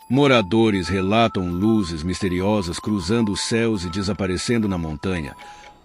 Moradores relatam luzes misteriosas cruzando os céus e desaparecendo na montanha,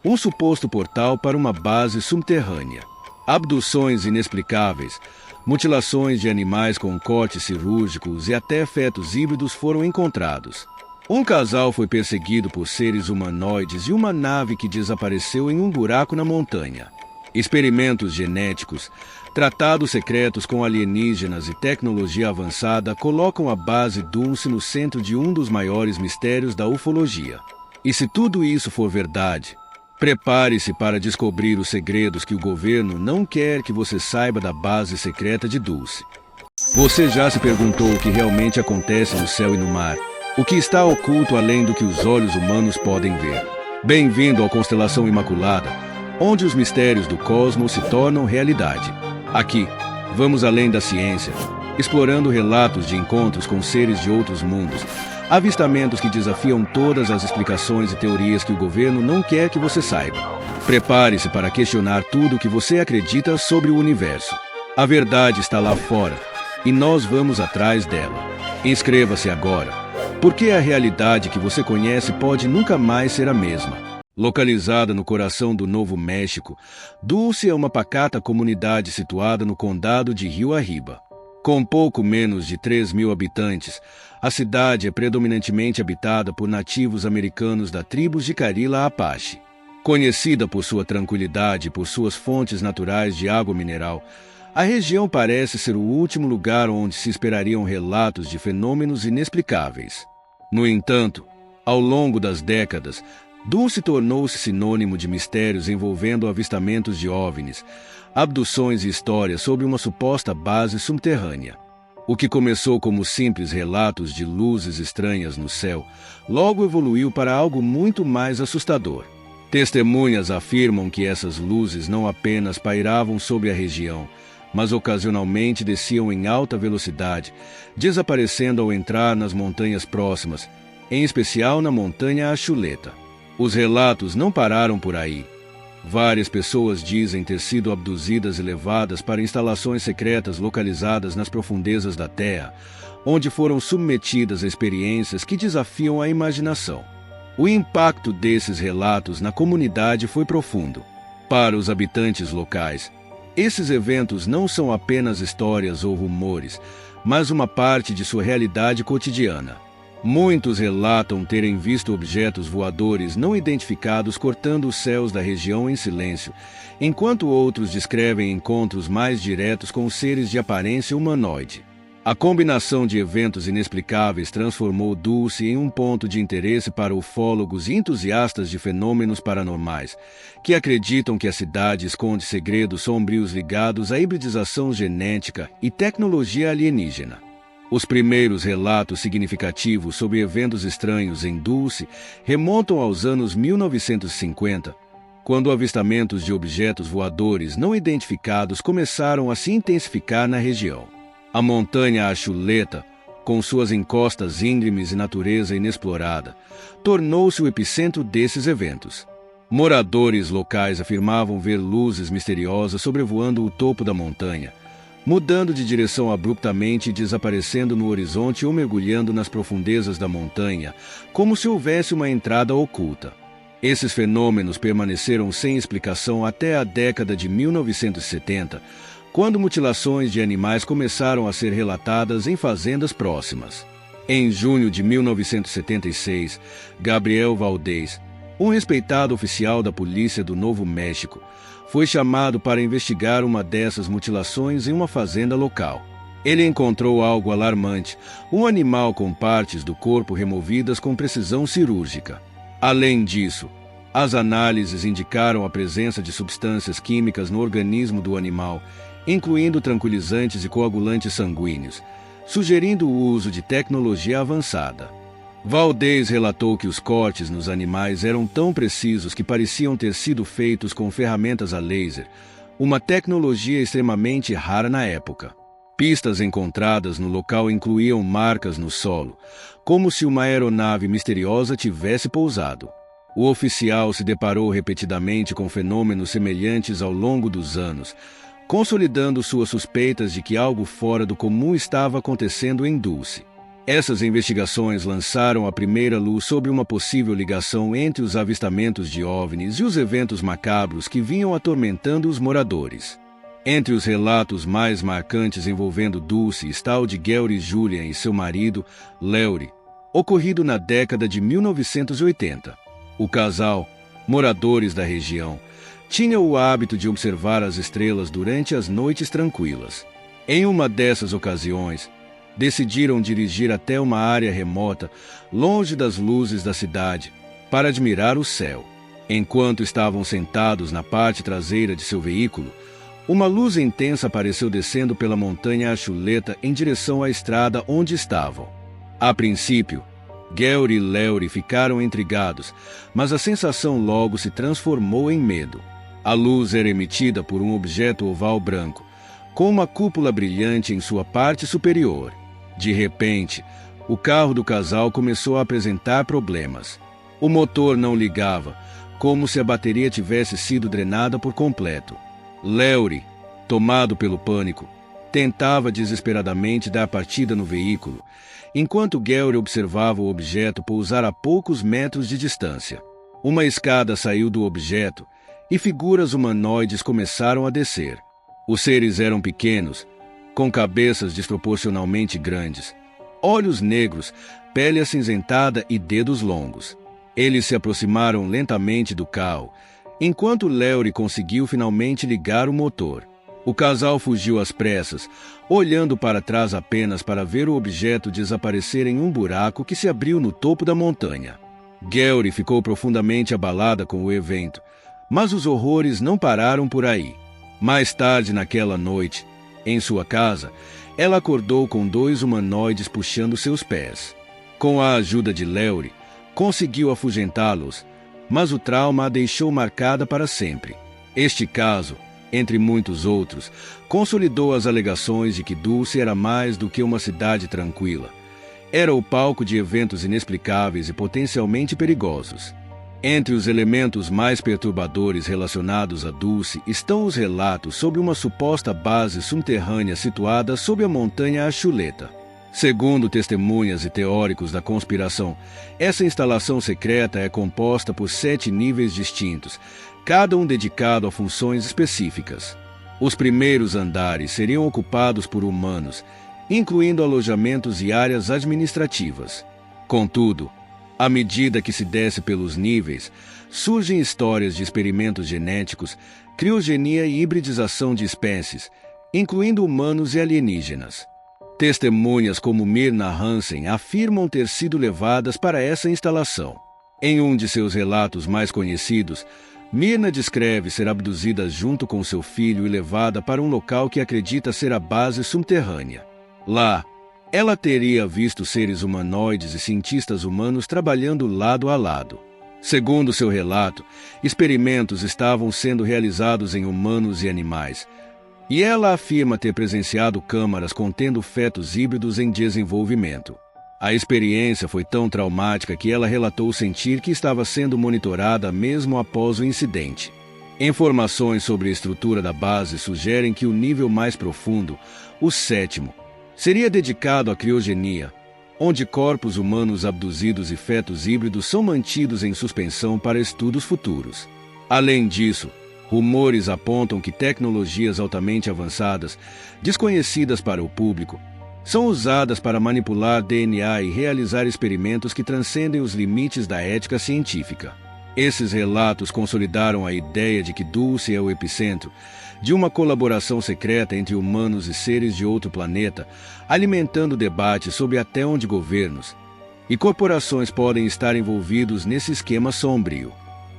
um suposto portal para uma base subterrânea. Abduções inexplicáveis, mutilações de animais com cortes cirúrgicos e até fetos híbridos foram encontrados. Um casal foi perseguido por seres humanoides e uma nave que desapareceu em um buraco na montanha. Experimentos genéticos, tratados secretos com alienígenas e tecnologia avançada colocam a base Dulce no centro de um dos maiores mistérios da ufologia. E se tudo isso for verdade, prepare-se para descobrir os segredos que o governo não quer que você saiba da base secreta de Dulce. Você já se perguntou o que realmente acontece no céu e no mar? O que está oculto além do que os olhos humanos podem ver? Bem-vindo à Constelação Imaculada, onde os mistérios do cosmos se tornam realidade. Aqui, vamos além da ciência, explorando relatos de encontros com seres de outros mundos, avistamentos que desafiam todas as explicações e teorias que o governo não quer que você saiba. Prepare-se para questionar tudo o que você acredita sobre o universo. A verdade está lá fora, e nós vamos atrás dela. Inscreva-se agora, porque a realidade que você conhece pode nunca mais ser a mesma. Localizada no coração do Novo México, Dulce é uma pacata comunidade situada no condado de Rio Arriba. Com pouco menos de 3.000 habitantes, a cidade é predominantemente habitada por nativos americanos da tribo Jicarilla Apache. Conhecida por sua tranquilidade e por suas fontes naturais de água mineral, a região parece ser o último lugar onde se esperariam relatos de fenômenos inexplicáveis. No entanto, ao longo das décadas, Dulce tornou-se sinônimo de mistérios envolvendo avistamentos de OVNIs, abduções e histórias sobre uma suposta base subterrânea. O que começou como simples relatos de luzes estranhas no céu, logo evoluiu para algo muito mais assustador. Testemunhas afirmam que essas luzes não apenas pairavam sobre a região, mas ocasionalmente desciam em alta velocidade, desaparecendo ao entrar nas montanhas próximas, em especial na montanha Achuleta. Os relatos não pararam por aí. Várias pessoas dizem ter sido abduzidas e levadas para instalações secretas localizadas nas profundezas da Terra, onde foram submetidas a experiências que desafiam a imaginação. O impacto desses relatos na comunidade foi profundo. Para os habitantes locais, esses eventos não são apenas histórias ou rumores, mas uma parte de sua realidade cotidiana. Muitos relatam terem visto objetos voadores não identificados cortando os céus da região em silêncio, enquanto outros descrevem encontros mais diretos com seres de aparência humanoide. A combinação de eventos inexplicáveis transformou Dulce em um ponto de interesse para ufólogos e entusiastas de fenômenos paranormais, que acreditam que a cidade esconde segredos sombrios ligados à hibridização genética e tecnologia alienígena. Os primeiros relatos significativos sobre eventos estranhos em Dulce remontam aos anos 1950, quando avistamentos de objetos voadores não identificados começaram a se intensificar na região. A montanha Achuleta, com suas encostas íngremes e natureza inexplorada, tornou-se o epicentro desses eventos. Moradores locais afirmavam ver luzes misteriosas sobrevoando o topo da montanha, mudando de direção abruptamente e desaparecendo no horizonte ou mergulhando nas profundezas da montanha, como se houvesse uma entrada oculta. Esses fenômenos permaneceram sem explicação até a década de 1970, quando mutilações de animais começaram a ser relatadas em fazendas próximas. Em junho de 1976, Gabriel Valdez, um respeitado oficial da polícia do Novo México, foi chamado para investigar uma dessas mutilações em uma fazenda local. Ele encontrou algo alarmante, um animal com partes do corpo removidas com precisão cirúrgica. Além disso, as análises indicaram a presença de substâncias químicas no organismo do animal, incluindo tranquilizantes e coagulantes sanguíneos, sugerindo o uso de tecnologia avançada. Valdez relatou que os cortes nos animais eram tão precisos que pareciam ter sido feitos com ferramentas a laser, uma tecnologia extremamente rara na época. Pistas encontradas no local incluíam marcas no solo, como se uma aeronave misteriosa tivesse pousado. O oficial se deparou repetidamente com fenômenos semelhantes ao longo dos anos, consolidando suas suspeitas de que algo fora do comum estava acontecendo em Dulce. Essas investigações lançaram a primeira luz sobre uma possível ligação entre os avistamentos de OVNIs e os eventos macabros que vinham atormentando os moradores. Entre os relatos mais marcantes envolvendo Dulce está o de Gary Julian e seu marido, Leury, ocorrido na década de 1980. O casal, moradores da região, tinha o hábito de observar as estrelas durante as noites tranquilas. Em uma dessas ocasiões, decidiram dirigir até uma área remota, longe das luzes da cidade, para admirar o céu. Enquanto estavam sentados na parte traseira de seu veículo, uma luz intensa apareceu descendo pela montanha Achuleta em direção à estrada onde estavam. A princípio, Gary e Leury ficaram intrigados, mas a sensação logo se transformou em medo. A luz era emitida por um objeto oval branco, com uma cúpula brilhante em sua parte superior. De repente, o carro do casal começou a apresentar problemas. O motor não ligava, como se a bateria tivesse sido drenada por completo. Leury, tomado pelo pânico, tentava desesperadamente dar partida no veículo, enquanto Gary observava o objeto pousar a poucos metros de distância. Uma escada saiu do objeto e figuras humanoides começaram a descer. Os seres eram pequenos, com cabeças desproporcionalmente grandes, olhos negros, pele acinzentada e dedos longos. Eles se aproximaram lentamente do carro, enquanto Leury conseguiu finalmente ligar o motor. O casal fugiu às pressas, olhando para trás apenas para ver o objeto desaparecer em um buraco que se abriu no topo da montanha. Gary ficou profundamente abalada com o evento, mas os horrores não pararam por aí. Mais tarde naquela noite, em sua casa, ela acordou com 2 humanoides puxando seus pés. Com a ajuda de Leury, conseguiu afugentá-los, mas o trauma a deixou marcada para sempre. Este caso, entre muitos outros, consolidou as alegações de que Dulce era mais do que uma cidade tranquila. Era o palco de eventos inexplicáveis e potencialmente perigosos. Entre os elementos mais perturbadores relacionados a Dulce estão os relatos sobre uma suposta base subterrânea situada sob a montanha Achuleta. Segundo testemunhas e teóricos da conspiração, essa instalação secreta é composta por 7 níveis distintos, cada um dedicado a funções específicas. Os primeiros andares seriam ocupados por humanos, incluindo alojamentos e áreas administrativas. Contudo, à medida que se desce pelos níveis, surgem histórias de experimentos genéticos, criogenia e hibridização de espécies, incluindo humanos e alienígenas. Testemunhas como Myrna Hansen afirmam ter sido levadas para essa instalação. Em um de seus relatos mais conhecidos, Myrna descreve ser abduzida junto com seu filho e levada para um local que acredita ser a base subterrânea. Lá, ela teria visto seres humanoides e cientistas humanos trabalhando lado a lado. Segundo seu relato, experimentos estavam sendo realizados em humanos e animais, e ela afirma ter presenciado câmaras contendo fetos híbridos em desenvolvimento. A experiência foi tão traumática que ela relatou sentir que estava sendo monitorada mesmo após o incidente. Informações sobre a estrutura da base sugerem que o nível mais profundo, o 7º, seria dedicado à criogenia, onde corpos humanos abduzidos e fetos híbridos são mantidos em suspensão para estudos futuros. Além disso, rumores apontam que tecnologias altamente avançadas, desconhecidas para o público, são usadas para manipular DNA e realizar experimentos que transcendem os limites da ética científica. Esses relatos consolidaram a ideia de que Dulce é o epicentro de uma colaboração secreta entre humanos e seres de outro planeta, alimentando debates sobre até onde governos e corporações podem estar envolvidos nesse esquema sombrio.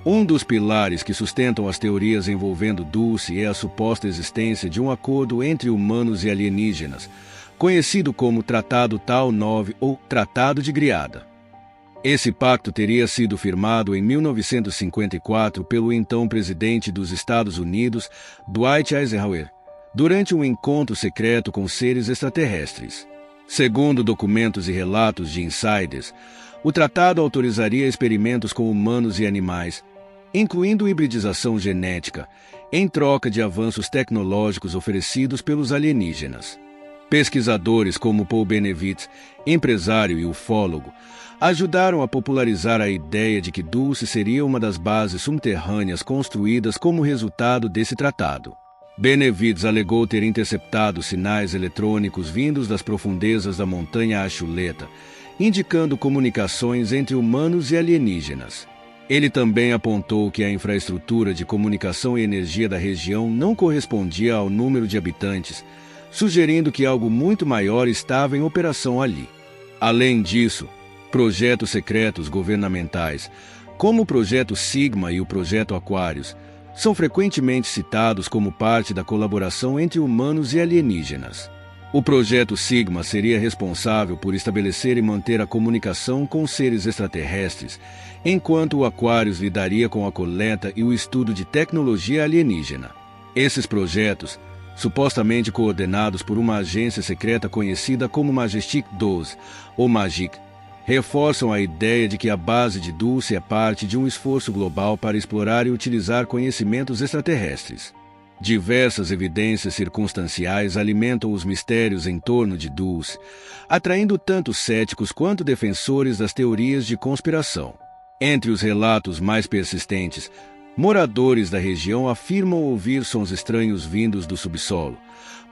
Um dos pilares que sustentam as teorias envolvendo Dulce é a suposta existência de um acordo entre humanos e alienígenas, conhecido como Tratado Tal 9 ou Tratado de Griada. Esse pacto teria sido firmado em 1954 pelo então presidente dos Estados Unidos, Dwight Eisenhower, durante um encontro secreto com seres extraterrestres. Segundo documentos e relatos de insiders, o tratado autorizaria experimentos com humanos e animais, incluindo hibridização genética, em troca de avanços tecnológicos oferecidos pelos alienígenas. Pesquisadores como Paul Benevitz, empresário e ufólogo, ajudaram a popularizar a ideia de que Dulce seria uma das bases subterrâneas construídas como resultado desse tratado. Benevitz alegou ter interceptado sinais eletrônicos vindos das profundezas da montanha Achuleta, indicando comunicações entre humanos e alienígenas. Ele também apontou que a infraestrutura de comunicação e energia da região não correspondia ao número de habitantes, sugerindo que algo muito maior estava em operação ali. Além disso, projetos secretos governamentais, como o Projeto Sigma e o Projeto Aquarius, são frequentemente citados como parte da colaboração entre humanos e alienígenas. O Projeto Sigma seria responsável por estabelecer e manter a comunicação com seres extraterrestres, enquanto o Aquarius lidaria com a coleta e o estudo de tecnologia alienígena. Esses projetos, supostamente coordenados por uma agência secreta conhecida como Majestic 12, ou MAGIC, reforçam a ideia de que a base de Dulce é parte de um esforço global para explorar e utilizar conhecimentos extraterrestres. Diversas evidências circunstanciais alimentam os mistérios em torno de Dulce, atraindo tanto céticos quanto defensores das teorias de conspiração. Entre os relatos mais persistentes, moradores da região afirmam ouvir sons estranhos vindos do subsolo,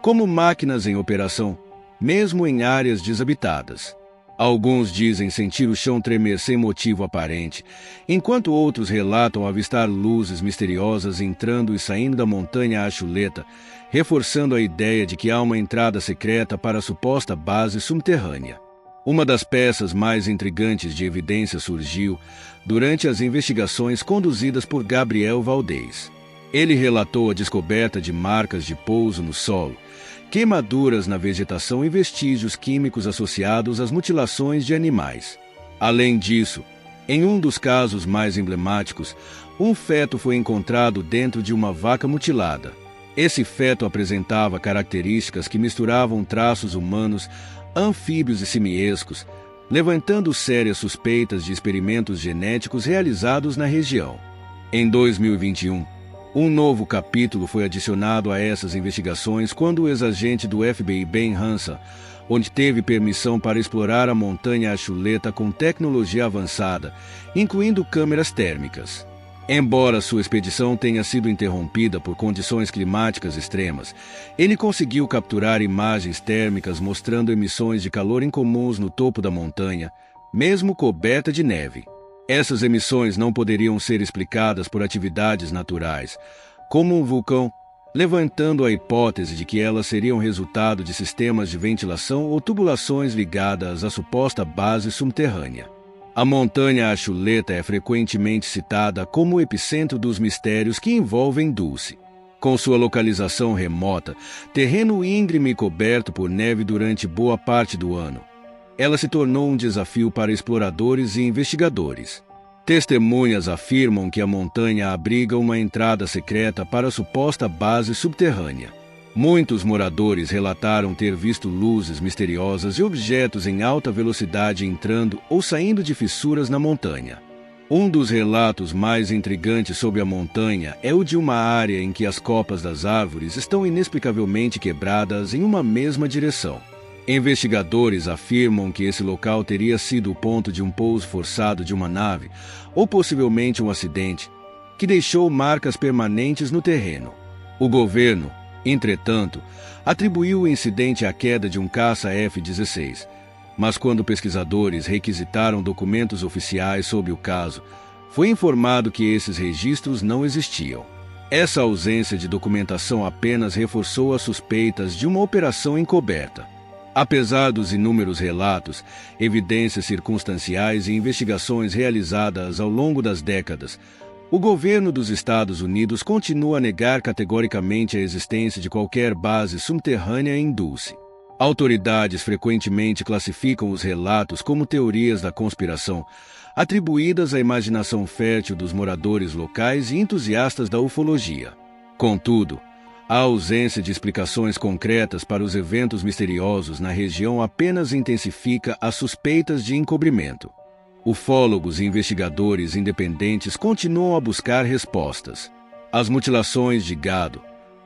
como máquinas em operação, mesmo em áreas desabitadas. Alguns dizem sentir o chão tremer sem motivo aparente, enquanto outros relatam avistar luzes misteriosas entrando e saindo da montanha Achuleta, reforçando a ideia de que há uma entrada secreta para a suposta base subterrânea. Uma das peças mais intrigantes de evidência surgiu durante as investigações conduzidas por Gabriel Valdez. Ele relatou a descoberta de marcas de pouso no solo, queimaduras na vegetação e vestígios químicos associados às mutilações de animais. Além disso, em um dos casos mais emblemáticos, um feto foi encontrado dentro de uma vaca mutilada. Esse feto apresentava características que misturavam traços humanos, anfíbios e simiescos, levantando sérias suspeitas de experimentos genéticos realizados na região. Em 2021, um novo capítulo foi adicionado a essas investigações quando o ex-agente do FBI Ben Hansen, onde teve permissão para explorar a montanha Achuleta com tecnologia avançada, incluindo câmeras térmicas. Embora sua expedição tenha sido interrompida por condições climáticas extremas, ele conseguiu capturar imagens térmicas mostrando emissões de calor incomuns no topo da montanha, mesmo coberta de neve. Essas emissões não poderiam ser explicadas por atividades naturais, como um vulcão, levantando a hipótese de que elas seriam resultado de sistemas de ventilação ou tubulações ligadas à suposta base subterrânea. A montanha Achuleta é frequentemente citada como o epicentro dos mistérios que envolvem Dulce. Com sua localização remota, terreno íngreme e coberto por neve durante boa parte do ano, ela se tornou um desafio para exploradores e investigadores. Testemunhas afirmam que a montanha abriga uma entrada secreta para a suposta base subterrânea. Muitos moradores relataram ter visto luzes misteriosas e objetos em alta velocidade entrando ou saindo de fissuras na montanha. Um dos relatos mais intrigantes sobre a montanha é o de uma área em que as copas das árvores estão inexplicavelmente quebradas em uma mesma direção. Investigadores afirmam que esse local teria sido o ponto de um pouso forçado de uma nave, ou possivelmente um acidente, que deixou marcas permanentes no terreno. O governo, entretanto, atribuiu o incidente à queda de um caça F-16, mas quando pesquisadores requisitaram documentos oficiais sobre o caso, foi informado que esses registros não existiam. Essa ausência de documentação apenas reforçou as suspeitas de uma operação encoberta. Apesar dos inúmeros relatos, evidências circunstanciais e investigações realizadas ao longo das décadas, o governo dos Estados Unidos continua a negar categoricamente a existência de qualquer base subterrânea em Dulce. Autoridades frequentemente classificam os relatos como teorias da conspiração, atribuídas à imaginação fértil dos moradores locais e entusiastas da ufologia. Contudo, a ausência de explicações concretas para os eventos misteriosos na região apenas intensifica as suspeitas de encobrimento. Ufólogos e investigadores independentes continuam a buscar respostas. As mutilações de gado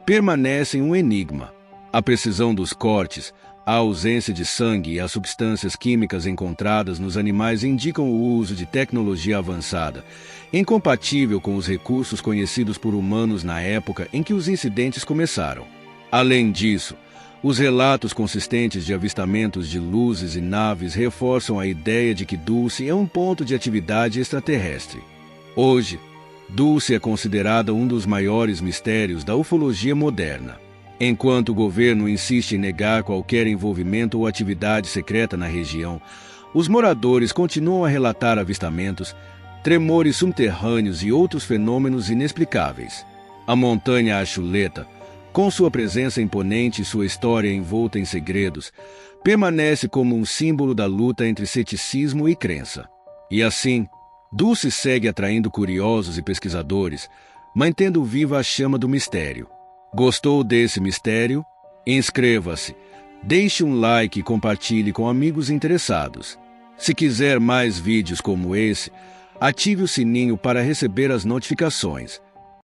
permanecem um enigma. A precisão dos cortes, A ausência de sangue e as substâncias químicas encontradas nos animais indicam o uso de tecnologia avançada, incompatível com os recursos conhecidos por humanos na época em que os incidentes começaram. Além disso, os relatos consistentes de avistamentos de luzes e naves reforçam a ideia de que Dulce é um ponto de atividade extraterrestre. Hoje, Dulce é considerada um dos maiores mistérios da ufologia moderna. Enquanto o governo insiste em negar qualquer envolvimento ou atividade secreta na região, os moradores continuam a relatar avistamentos, tremores subterrâneos e outros fenômenos inexplicáveis. A Montanha Achuleta, com sua presença imponente e sua história envolta em segredos, permanece como um símbolo da luta entre ceticismo e crença. E assim, Dulce segue atraindo curiosos e pesquisadores, mantendo viva a chama do mistério. Gostou desse mistério? Inscreva-se, deixe um like e compartilhe com amigos interessados. Se quiser mais vídeos como esse, ative o sininho para receber as notificações.